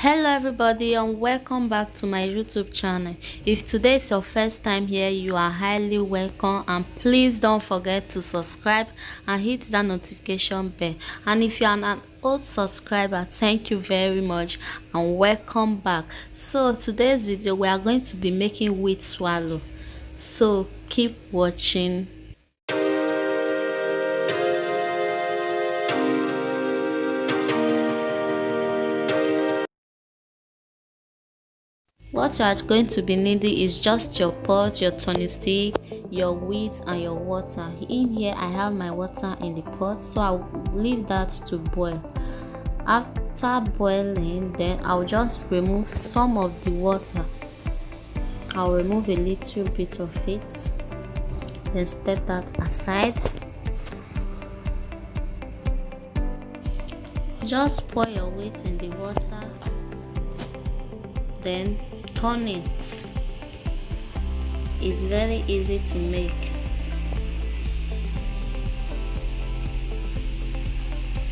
Hello everybody and welcome back to my YouTube channel. If today is your first time here, you are highly welcome, and please don't forget to subscribe and hit that notification bell. And if you are an old subscriber, thank you very much and welcome back. So today's video we are going to be making wheat swallow, so keep watching. What you are going to be needing is just your pot, your turning stick, your wheat and your water. In here I have my water in the pot, so I'll leave that to boil. After boiling, then I'll just remove some of the water. I'll remove a little bit of it, then step that aside. Just pour your wheat in the water, then turn it. It's very easy to make.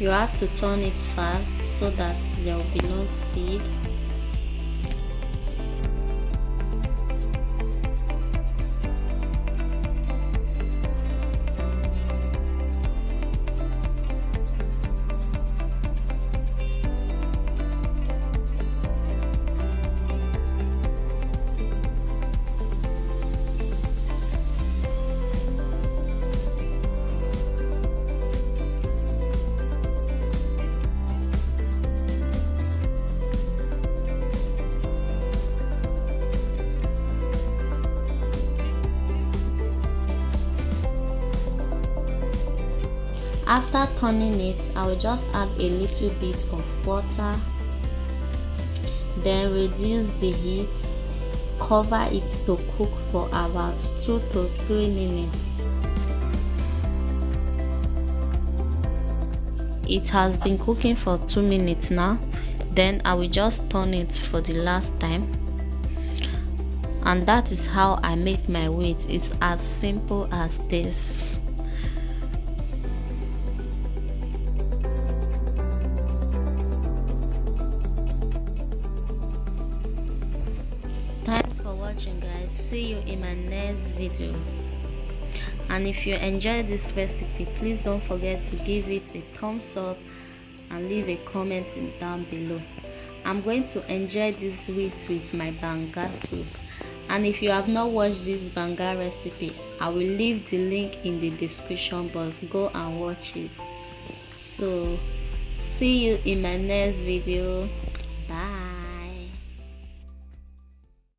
You have to turn it fast so that there will be no seed. After turning it, I will just add a little bit of water, then reduce the heat, cover it to cook for about 2 to 3 minutes. It has been cooking for 2 minutes now. Then I will just turn it for the last time. And that is how I make my wheat. It's as simple as this. Thanks for watching, guys. See you in my next video. And if you enjoyed this recipe, please don't forget to give it a thumbs up and leave a comment down below. I'm going to enjoy this wheat with my banga soup. And if you have not watched this banga recipe, I will leave the link in the description box. Go and watch it. So see you in my next video. Bye.